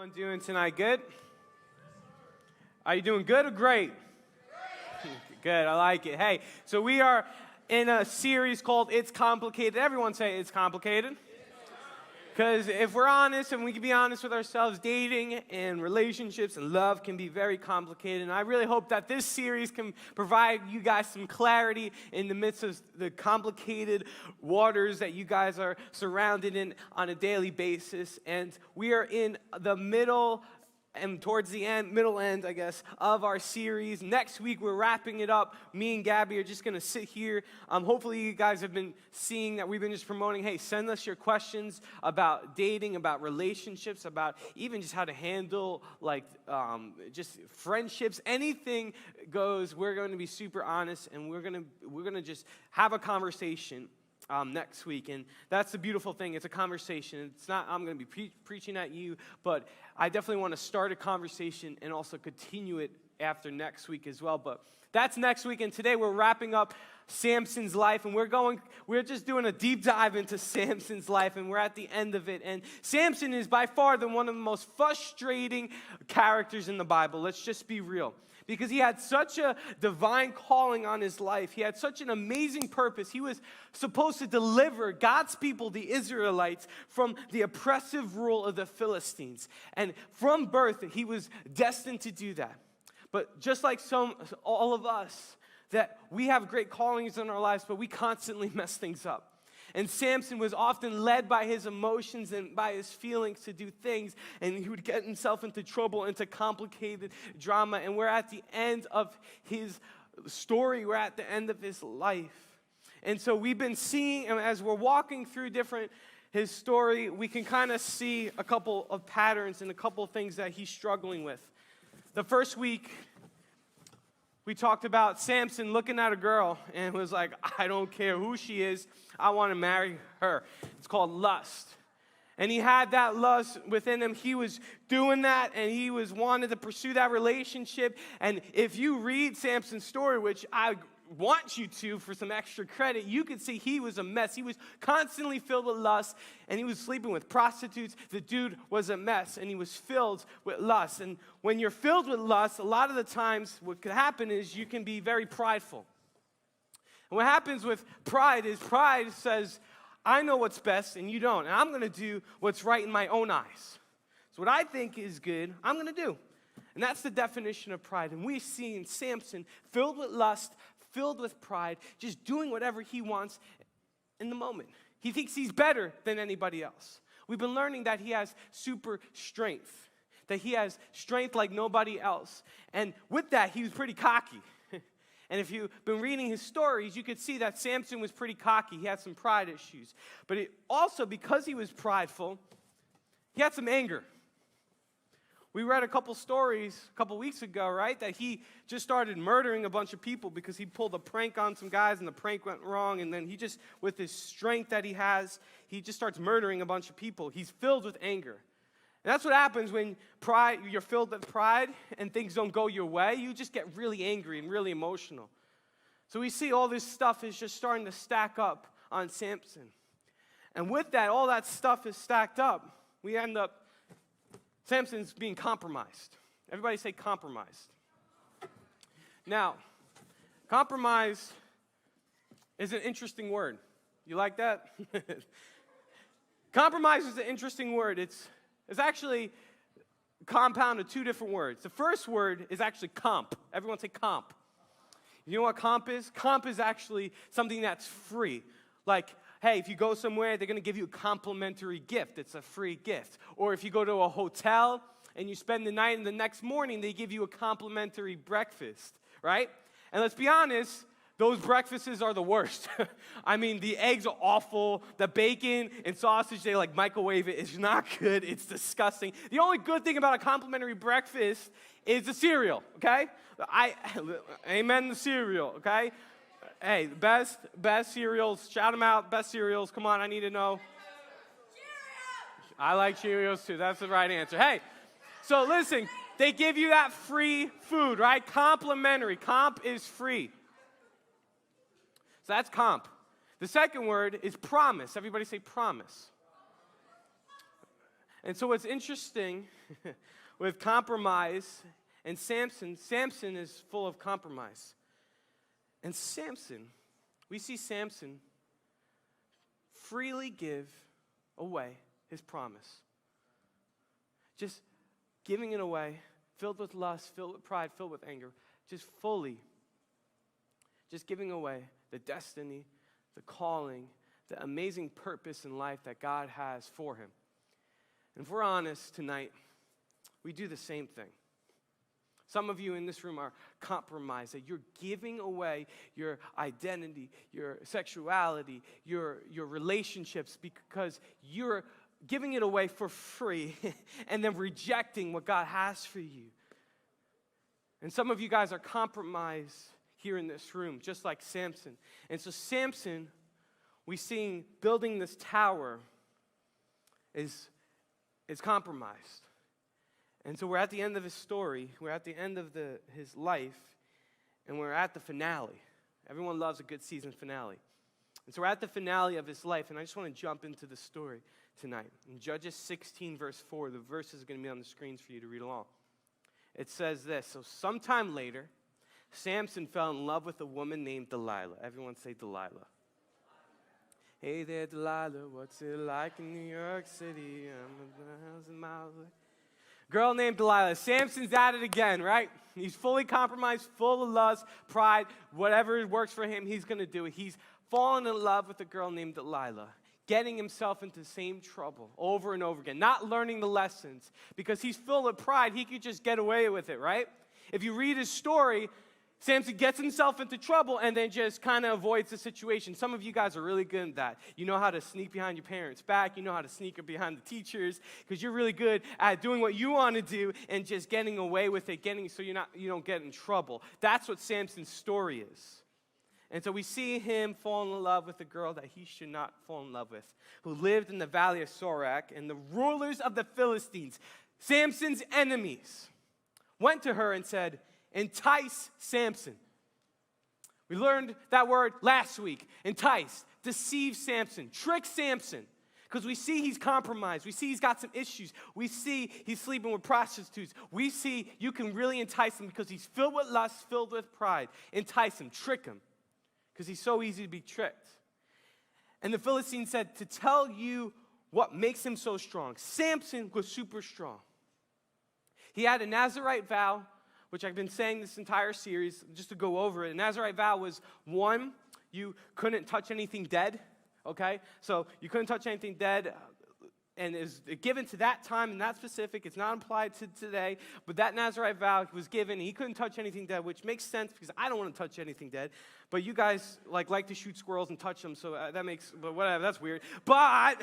everyone doing tonight? Good? Are you doing good or great? Good, I like it. Hey, so we are in a series called It's Complicated. Everyone say it's complicated. Because if we're honest, and we can be honest with ourselves, dating and relationships and love can be very complicated. And I really hope that this series can provide you guys some clarity in the midst of the complicated waters that you guys are surrounded in on a daily basis. And we are in the middle and towards the middle end, I guess, of our series. Next week, we're wrapping it up. Me and Gabby are just going to sit here. Hopefully, you guys have been seeing that we've been just promoting, hey, send us your questions about dating, about relationships, about even just how to handle, just friendships. Anything goes. We're going to be super honest, and we're going to just have a conversation next week. And that's the beautiful thing. It's a conversation. It's not, I'm going to be preaching at you, but I definitely want to start a conversation and also continue it after next week as well. But that's next week. And today we're wrapping up Samson's life, and we're just doing a deep dive into Samson's life, and we're at the end of it. And Samson is by far one of the most frustrating characters in the Bible. Let's just be real. Because he had such a divine calling on his life. He had such an amazing purpose. He was supposed to deliver God's people, the Israelites, from the oppressive rule of the Philistines. And from birth, he was destined to do that. But just like all of us, that we have great callings in our lives, but we constantly mess things up. And Samson was often led by his emotions and by his feelings to do things, and he would get himself into trouble, into complicated drama. And we're at the end of his story. We're at the end of his life. And so we've been seeing, and as we're walking through his story, we can kind of see a couple of patterns and a couple of things that he's struggling with. The first week, we talked about Samson looking at a girl and was like, I don't care who she is, I want to marry her. It's called lust. And he had that lust within him. He was doing that, and he wanted to pursue that relationship. And if you read Samson's story, which I want you to for some extra credit, you could see he was a mess. He was constantly filled with lust, and he was sleeping with prostitutes. The dude was a mess, and he was filled with lust. And when you're filled with lust, a lot of the times what could happen is you can be very prideful. And what happens with pride is pride says, I know what's best and you don't, and I'm going to do what's right in my own eyes. So what I think is good, I'm going to do. And that's the definition of pride. And we see in Samson filled with lust, filled with pride, just doing whatever he wants in the moment. He thinks he's better than anybody else. We've been learning that he has super strength, that he has strength like nobody else. And with that, he was pretty cocky. And if you've been reading his stories, you could see that Samson was pretty cocky. He had some pride issues. But also, because he was prideful, he had some anger. We read a couple stories a couple weeks ago, right, that he just started murdering a bunch of people because he pulled a prank on some guys and the prank went wrong. And then he just, with his strength that he has, he just starts murdering a bunch of people. He's filled with anger. And that's what happens when you're filled with pride and things don't go your way. You just get really angry and really emotional. So we see all this stuff is just starting to stack up on Samson. And with that, all that stuff is stacked up. We end up, Samson's being compromised. Everybody say compromised. Now, compromise is an interesting word. You like that? Compromise is an interesting word. It's actually a compound of two different words. The first word is actually comp. Everyone say comp. You know what comp is? Comp is actually something that's free. Like, hey, if you go somewhere, they're going to give you a complimentary gift. It's a free gift. Or if you go to a hotel and you spend the night and the next morning, they give you a complimentary breakfast, right? And let's be honest, those breakfasts are the worst. I mean, the eggs are awful. The bacon and sausage, they microwave it. It's not good. It's disgusting. The only good thing about a complimentary breakfast is the cereal, okay? Amen the cereal, okay? Hey, best cereals. Shout them out. Best cereals. Come on, I need to know. Cheerios! I like Cheerios too. That's the right answer. Hey, so listen, they give you that free food, right? Complimentary. Comp is free. So that's comp. The second word is promise. Everybody say promise. And so what's interesting with compromise and Samson is full of compromise. And we see Samson freely give away his promise. Just giving it away, filled with lust, filled with pride, filled with anger, just giving away the destiny, the calling, the amazing purpose in life that God has for him. And if we're honest tonight, we do the same thing. Some of you in this room are compromised, that you're giving away your identity, your sexuality, your relationships because you're giving it away for free and then rejecting what God has for you. And some of you guys are compromised here in this room, just like Samson. And so Samson, we see building this tower is compromised. And so we're at the end of his story, we're at the end of his life, and we're at the finale. Everyone loves a good season finale. And so we're at the finale of his life, and I just want to jump into the story tonight. In Judges 16, verse 4, the verse is going to be on the screens for you to read along. It says this: so sometime later, Samson fell in love with a woman named Delilah. Everyone say Delilah. Hey there, Delilah, what's it like in New York City? I'm 1,000 miles away. Girl named Delilah. Samson's at it again, right? He's fully compromised, full of lust, pride, whatever works for him, he's going to do it. He's fallen in love with a girl named Delilah, getting himself into the same trouble over and over again, not learning the lessons because he's filled with pride. He could just get away with it, right? If you read his story, Samson gets himself into trouble and then just kind of avoids the situation. Some of you guys are really good at that. You know how to sneak behind your parents' back. You know how to sneak behind the teachers because you're really good at doing what you want to do and just getting away with it, so you don't get in trouble. That's what Samson's story is. And so we see him fall in love with a girl that he should not fall in love with, who lived in the valley of Sorek, and the rulers of the Philistines, Samson's enemies, went to her and said, entice Samson. We learned that word last week. Entice, deceive Samson, trick Samson. Because we see he's compromised. We see he's got some issues. We see he's sleeping with prostitutes. We see you can really entice him because he's filled with lust, filled with pride. Entice him, trick him. Because he's so easy to be tricked. And the Philistines said, to tell you what makes him so strong. Samson was super strong. He had a Nazirite vow, which I've been saying this entire series, just to go over it. A Nazirite vow was, one, you couldn't touch anything dead, okay? So you couldn't touch anything dead, and is given to that time and that specific. It's not applied to today, but that Nazirite vow was given. He couldn't touch anything dead, which makes sense because I don't want to touch anything dead. But you guys like to shoot squirrels and touch them, so but whatever, that's weird. But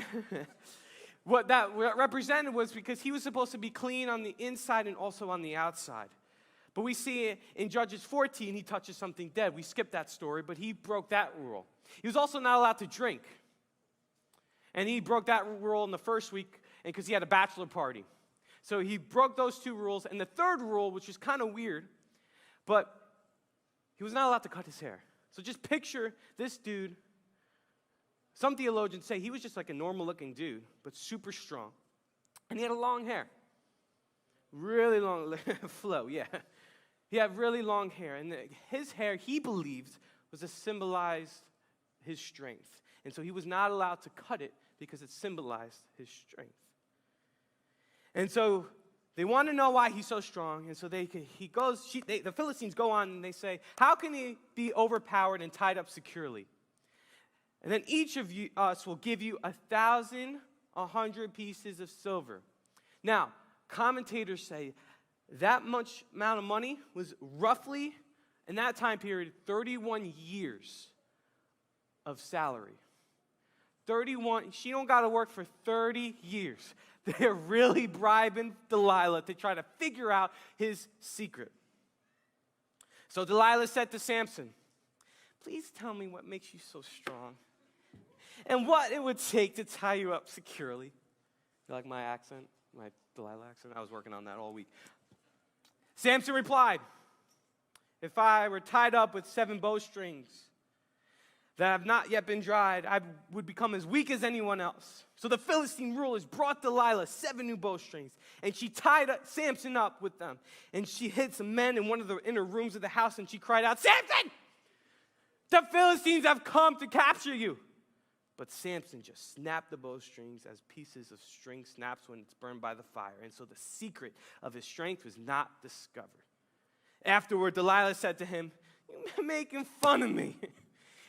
what that represented was because he was supposed to be clean on the inside and also on the outside. But we see in Judges 14, he touches something dead. We skipped that story, but he broke that rule. He was also not allowed to drink. And he broke that rule in the first week because he had a bachelor party. So he broke those two rules. And the third rule, which is kind of weird, but he was not allowed to cut his hair. So just picture this dude. Some theologians say he was just like a normal-looking dude, but super strong. And he had a long hair. Really long flow, yeah. He had really long hair. And his hair, he believed, was to symbolize his strength. And so he was not allowed to cut it because it symbolized his strength. And so they want to know why he's so strong. And so the Philistines go on and they say, how can he be overpowered and tied up securely? And then each of us will give you 1,100 pieces of silver. Now, commentators say that much amount of money was roughly, in that time period, 31 years of salary. 31, she don't got to work for 30 years. They're really bribing Delilah to try to figure out his secret. So Delilah said to Samson, please tell me what makes you so strong and what it would take to tie you up securely. You like my accent, my Delilah accent? I was working on that all week. Samson replied, if I were tied up with 7 bowstrings, that have not yet been dried, I would become as weak as anyone else. So the Philistine rulers brought Delilah 7 new bowstrings, and she tied Samson up with them. And she hid some men in one of the inner rooms of the house, and she cried out, "Samson, the Philistines have come to capture you." But Samson just snapped the bowstrings as pieces of string snaps when it's burned by the fire. And so the secret of his strength was not discovered. Afterward, Delilah said to him, "You're making fun of me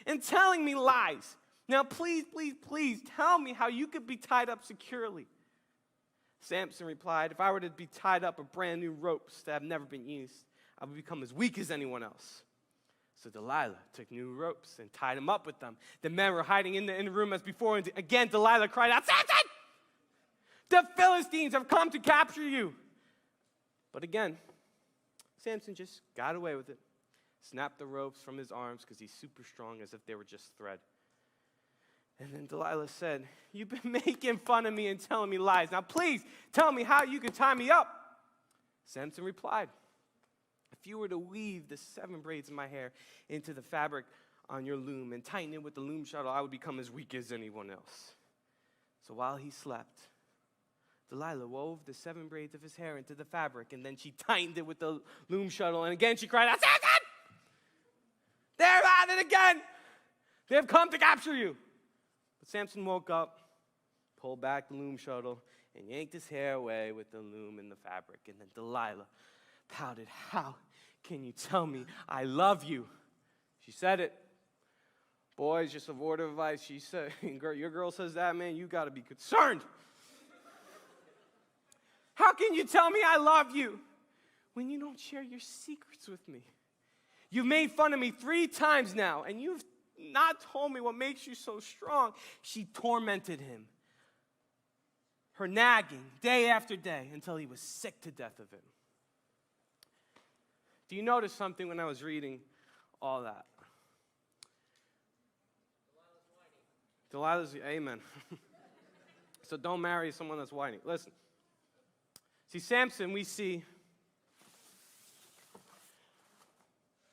and telling me lies. Now, please, please, please tell me how you could be tied up securely." Samson replied, "If I were to be tied up with brand new ropes that have never been used, I would become as weak as anyone else." So Delilah took new ropes and tied him up with them. The men were hiding in the room as before, and again Delilah cried out, "Samson, the Philistines have come to capture you." But again, Samson just got away with it. Snapped the ropes from his arms because he's super strong, as if they were just thread. And then Delilah said, "You've been making fun of me and telling me lies. Now please tell me how you can tie me up." Samson replied, "If you were to weave the 7 braids of my hair into the fabric on your loom and tighten it with the loom shuttle, I would become as weak as anyone else." So while he slept, Delilah wove the 7 braids of his hair into the fabric, and then she tightened it with the loom shuttle, and again she cried out, "Samson! They're at it again! They have come to capture you!" But Samson woke up, pulled back the loom shuttle, and yanked his hair away with the loom and the fabric. And then Delilah pouted, "How can you tell me I love you?" She said it. Boys, just a word of advice. She said, your girl says that, man, you got to be concerned. "How can you tell me I love you when you don't share your secrets with me? You've made fun of me 3 times now, and you've not told me what makes you so strong." She tormented him, her nagging day after day until he was sick to death of it. Do you notice something when I was reading all that? Delilah's, amen. So don't marry someone that's whining. Listen. See, Samson, we see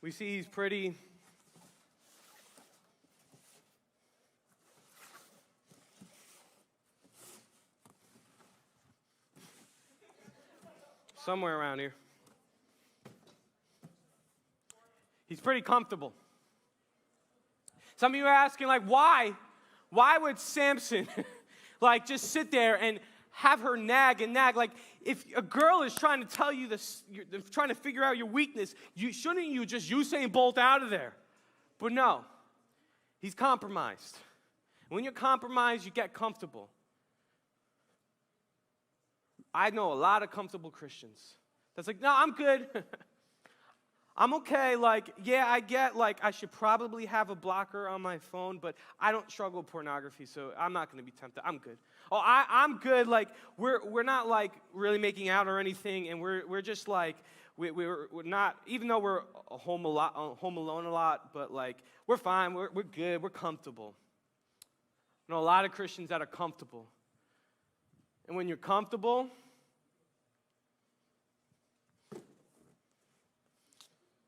he's pretty somewhere around here. He's pretty comfortable. Some of you are asking, like, why would Samson like just sit there and have her nag and nag? Like, if a girl is trying to tell you this, you're trying to figure out your weakness, shouldn't you just Usain Bolt out of there? But no, he's compromised. And when you're compromised, you get comfortable. I know a lot of comfortable Christians that's like, "No, I'm good. I'm okay. Like, yeah, I get, like, I should probably have a blocker on my phone, but I don't struggle with pornography, so I'm not going to be tempted. I'm good. Oh, I'm good. Like, we're not, like, really making out or anything, and we're just, like, we're not, even though we're home alone a lot, but, like, we're fine. We're good. We're comfortable." I know a lot of Christians that are comfortable. And when you're comfortable,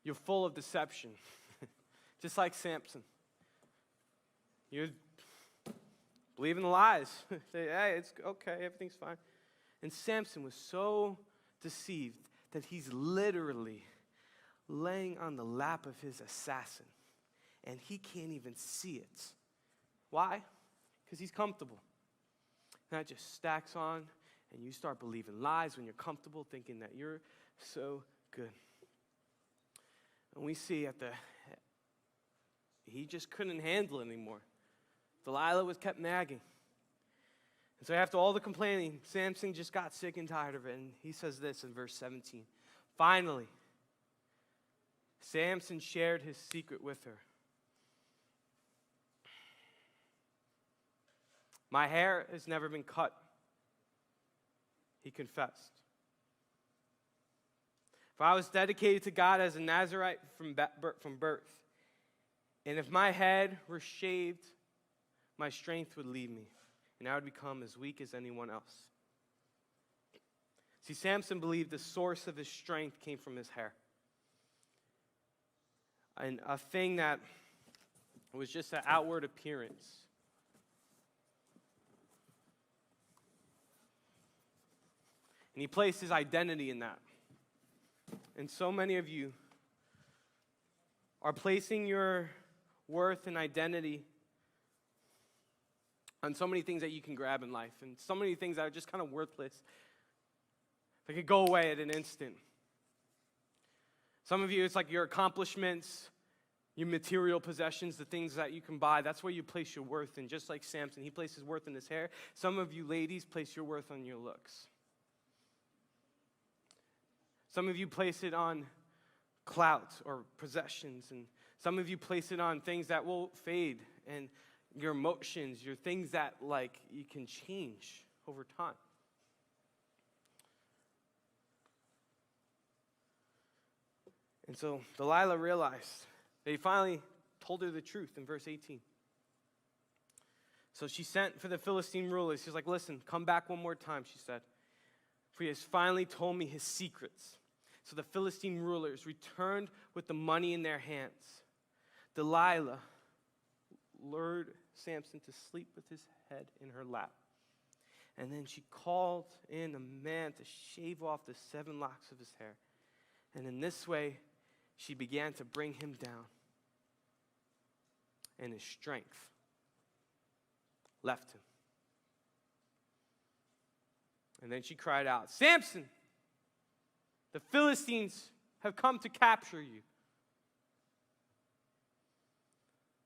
you're full of deception, just like Samson. You believe in the lies. Say, "Hey, it's okay, everything's fine." And Samson was so deceived that he's literally laying on the lap of his assassin, and he can't even see it. Why? Because he's comfortable. And that just stacks on, and you start believing lies when you're comfortable, thinking that you're so good. And we see he just couldn't handle it anymore. Delilah was kept nagging. And so after all the complaining, Samson just got sick and tired of it. And he says this in verse 17. Finally, Samson shared his secret with her. "My hair has never been cut," he confessed. "For I was dedicated to God as a Nazirite from birth. And if my head were shaved, my strength would leave me, and I would become as weak as anyone else." See, Samson believed the source of his strength came from his hair. And a thing that It was just an outward appearance. And he placed his identity in that. And so many of you are placing your worth and identity on so many things that you can grab in life, and so many things that are just kind of worthless. They could go away at an instant. Some of you, it's like your accomplishments, your material possessions, the things that you can buy. That's where you place your worth. And just like Samson, he placed his worth in his hair. Some of you ladies place your worth on your looks. Some of you place it on clout or possessions. And some of you place it on things that will fade. And your emotions, your things that like you can change over time. And so Delilah realized that he finally told her the truth in verse 18. So she sent for the Philistine rulers. She's like, listen, come back one more time, she said. For he has finally told me his secrets. So the Philistine rulers returned with the money in their hands. Delilah lured Samson to sleep with his head in her lap. And then she called in a man to shave off the 7 locks of his hair. And in this way, she began to bring him down. And his strength left him. And then she cried out, Samson, the Philistines have come to capture you.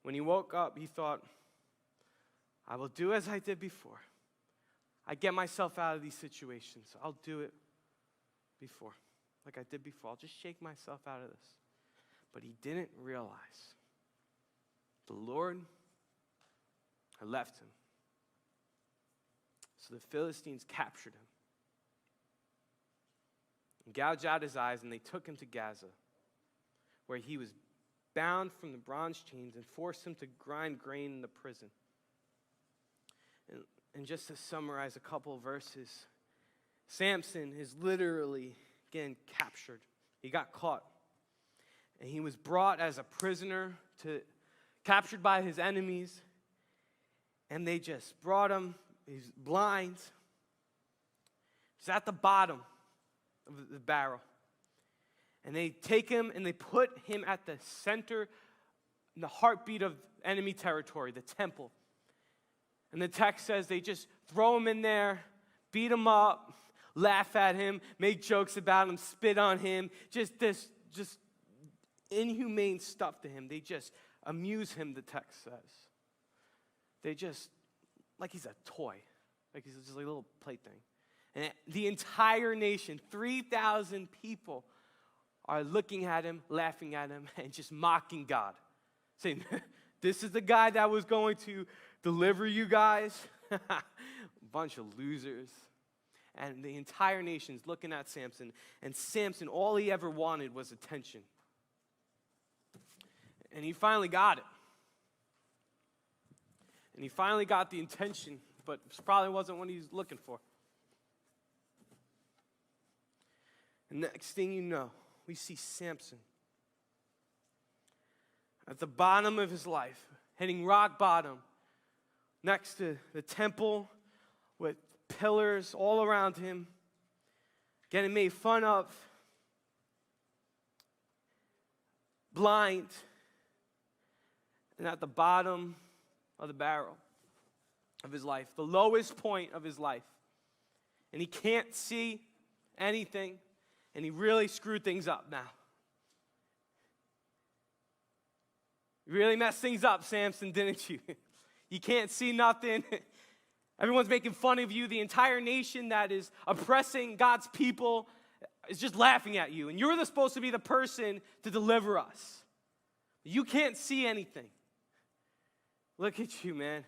When he woke up, he thought, I will do as I did before. I get myself out of these situations. I'll do it before, like I did before. I'll just shake myself out of this. But he didn't realize the Lord had left him. So the Philistines captured him and gouged out his eyes, and they took him to Gaza, where he was bound from the bronze chains and forced him to grind grain in the prison. And just to summarize a couple of verses, Samson is literally getting captured. He got caught. And he was brought as a prisoner, captured by his enemies. And they just brought him. He's blind. He's at the bottom of the barrel. And they take him and they put him at the center, in the heartbeat of enemy territory, the temple. And the text says they just throw him in there, beat him up, laugh at him, make jokes about him, spit on him, just inhumane stuff to him. They just amuse him, the text says. They just, like he's a toy, like he's just like a little plaything. And the entire nation, 3,000 people, are looking at him, laughing at him, and just mocking God. Saying, this is the guy that was going to deliver you guys? Bunch of losers. And the entire nation's looking at Samson. And Samson, all he ever wanted was attention. And he finally got it. And he finally got the attention, but it probably wasn't what he was looking for. And next thing you know, we see Samson at the bottom of his life, hitting rock bottom, next to the temple with pillars all around him, getting made fun of, blind, and at the bottom of the barrel of his life, the lowest point of his life. And he can't see anything, and he really screwed things up now. You really messed things up, Samson, didn't you? You can't see nothing. Everyone's making fun of you. The entire nation that is oppressing God's people is just laughing at you. And you're supposed to be the person to deliver us. You can't see anything. Look at you, man.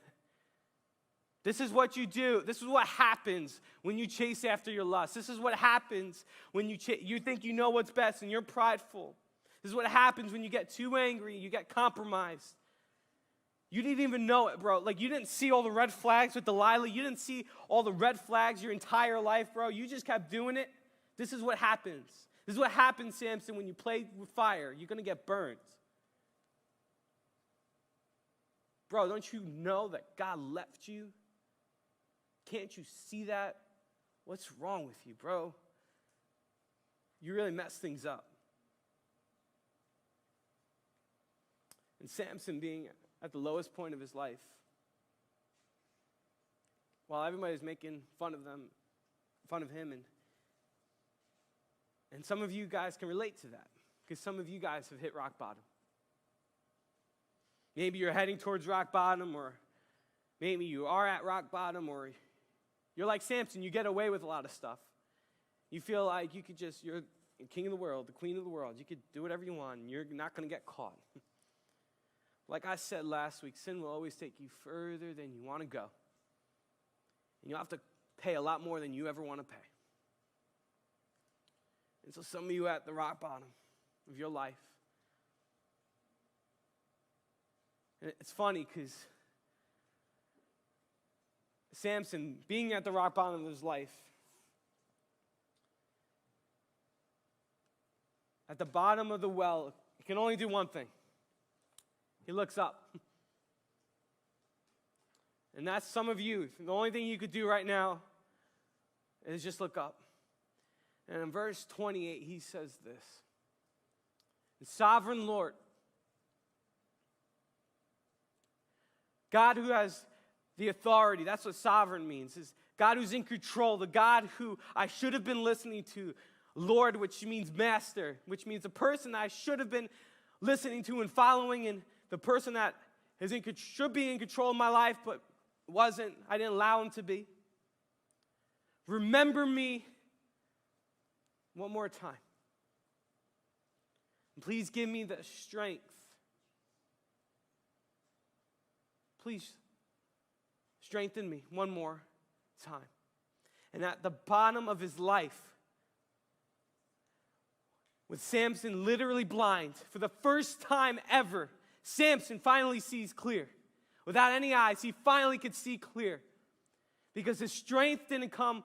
This is what you do. This is what happens when you chase after your lust. This is what happens when you think you know what's best and you're prideful. This is what happens when you get too angry, you get compromised. You didn't even know it, bro. Like, you didn't see all the red flags with Delilah. You didn't see all the red flags your entire life, bro. You just kept doing it. This is what happens. This is what happens, Samson, when you play with fire. You're going to get burned. Bro, don't you know that God left you? Can't you see that? What's wrong with you, bro? You really messed things up. And Samson being at the lowest point of his life, while everybody's making fun of him, and some of you guys can relate to that, because some of you guys have hit rock bottom. Maybe you're heading towards rock bottom, or maybe you are at rock bottom, or you're like Samson, you get away with a lot of stuff. You feel like you're the king of the world, the queen of the world. You could do whatever you want, and you're not going to get caught. Like I said last week, sin will always take you further than you want to go. And you'll have to pay a lot more than you ever want to pay. And so some of you are at the rock bottom of your life. And it's funny because Samson, being at the rock bottom of his life, at the bottom of the well, he can only do one thing. He looks up. And that's some of you. The only thing you could do right now is just look up. And in verse 28, he says this. The sovereign Lord, God who has the authority, that's what sovereign means, is God who's in control, the God who I should have been listening to, Lord, which means master, which means the person that I should have been listening to and following, and the person that should be in control of my life but wasn't. I didn't allow him to be. Remember me one more time. And please give me the strength. Please strengthen me one more time. And at the bottom of his life, with Samson literally blind, for the first time ever, Samson finally sees clear. Without any eyes, he finally could see clear. Because his strength didn't come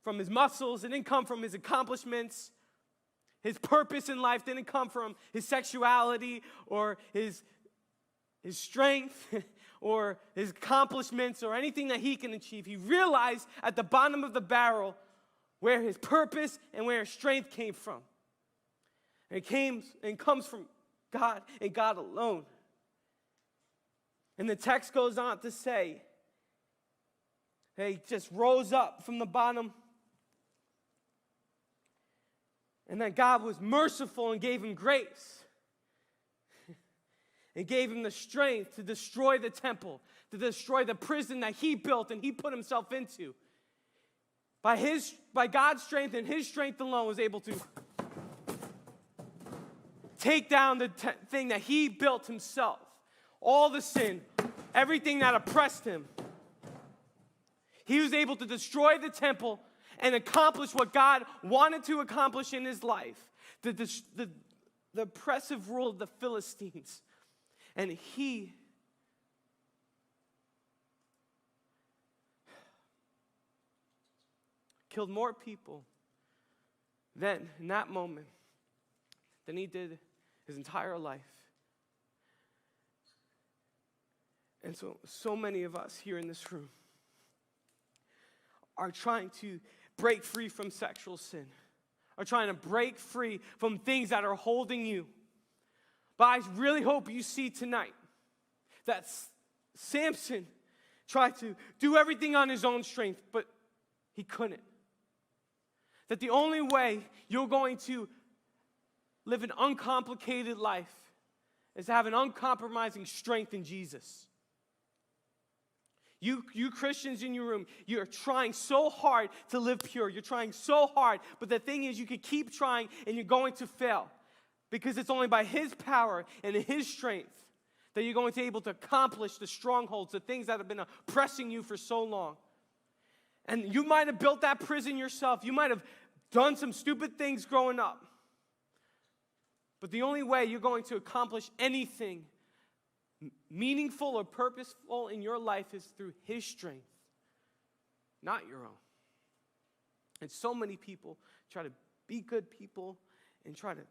from his muscles, it didn't come from his accomplishments. His purpose in life didn't come from his sexuality or his strength or his accomplishments or anything that he can achieve. He realized at the bottom of the barrel where his purpose and where his strength came from. And it comes from God and God alone. And the text goes on to say, he just rose up from the bottom. And that God was merciful and gave him grace. And gave him the strength to destroy the temple, to destroy the prison that he built and he put himself into. By God's strength and his strength alone was able to take down the thing that he built himself. All the sin, everything that oppressed him. He was able to destroy the temple and accomplish what God wanted to accomplish in his life. The oppressive rule of the Philistines. And he killed more people then, in that moment, than he did his entire life. And so many of us here in this room are trying to break free from sexual sin, are trying to break free from things that are holding you. But I really hope you see tonight that Samson tried to do everything on his own strength, but he couldn't. That the only way you're going to live an uncomplicated life is to have an uncompromising strength in Jesus. You Christians in your room, you're trying so hard to live pure. You're trying so hard, but the thing is you could keep trying and you're going to fail. Because it's only by his power and his strength that you're going to be able to accomplish the strongholds, the things that have been oppressing you for so long. And you might have built that prison yourself. You might have done some stupid things growing up. But the only way you're going to accomplish anything meaningful or purposeful in your life is through his strength, not your own. And so many people try to be good people and try to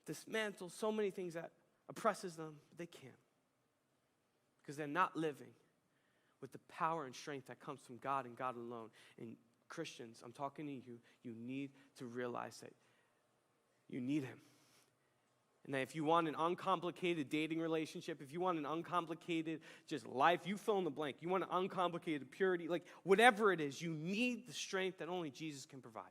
dismantle so many things that oppresses them, but they can't. because they're not living with the power and strength that comes from God and God alone. And Christians, I'm talking to you, you need to realize that you need him. And that if you want an uncomplicated dating relationship, if you want an uncomplicated just life, you fill in the blank. You want an uncomplicated purity, like whatever it is, you need the strength that only Jesus can provide.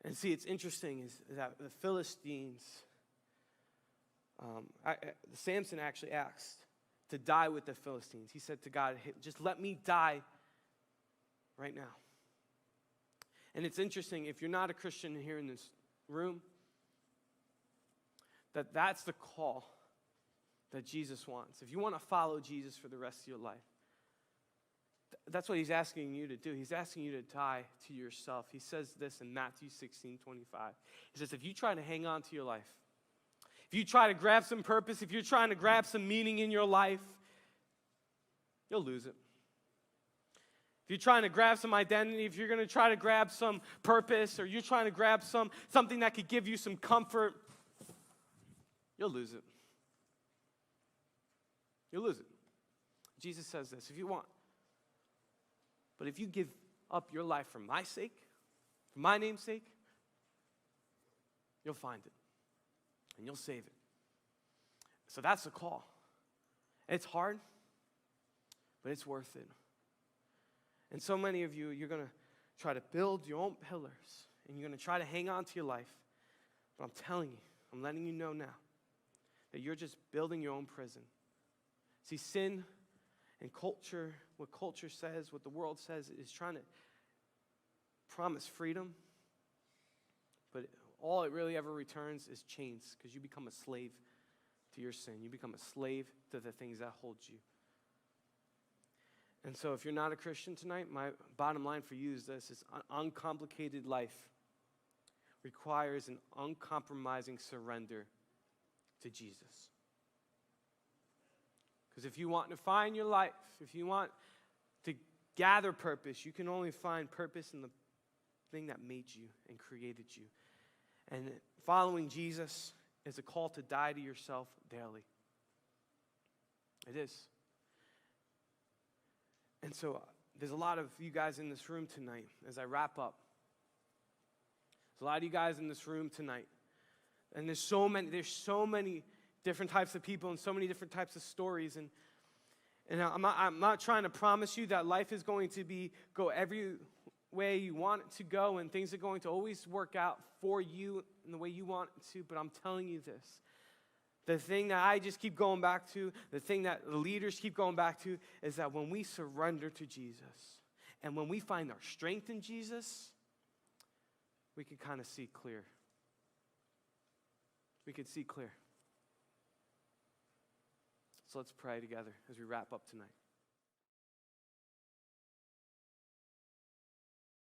And see, it's interesting is that the Philistines, Samson actually asked to die with the Philistines. He said to God, hey, just let me die right now. And it's interesting, if you're not a Christian here in this room, that's the call that Jesus wants. If you want to follow Jesus for the rest of your life, that's what he's asking you to do. He's asking you to die to yourself. He says this in Matthew 16:25. He says, if you try to hang on to your life, if you try to grab some purpose, if you're trying to grab some meaning in your life, you'll lose it. If you're trying to grab some identity, if you're going to try to grab some purpose, or you're trying to grab something that could give you some comfort, you'll lose it. You'll lose it. Jesus says this, if you want. But if you give up your life for my sake, for my name's sake, you'll find it. And you'll save it. So that's the call. It's hard, but it's worth it. And so many of you, you're going to try to build your own pillars, and you're going to try to hang on to your life. But I'm telling you, I'm letting you know now, that you're just building your own prison. See, sin and culture, what culture says, what the world says, is trying to promise freedom. But all it really ever returns is chains, because you become a slave to your sin. You become a slave to the things that hold you. And so if you're not a Christian tonight, my bottom line for you is this, is uncomplicated life requires an uncompromising surrender to Jesus. Because if you want to find your life, if you want to gather purpose, you can only find purpose in the thing that made you and created you. And following Jesus is a call to die to yourself daily. It is. And so there's a lot of you guys in this room tonight, as I wrap up. There's a lot of you guys in this room tonight. And there's so many different types of people and so many different types of stories. And I'm not trying to promise you that life is going to go every way you want it to go, and things are going to always work out for you in the way you want it to, but I'm telling you this. The thing that I just keep going back to, the thing that the leaders keep going back to, is that when we surrender to Jesus, and when we find our strength in Jesus, we can kind of see clear. We can see clear. So let's pray together as we wrap up tonight.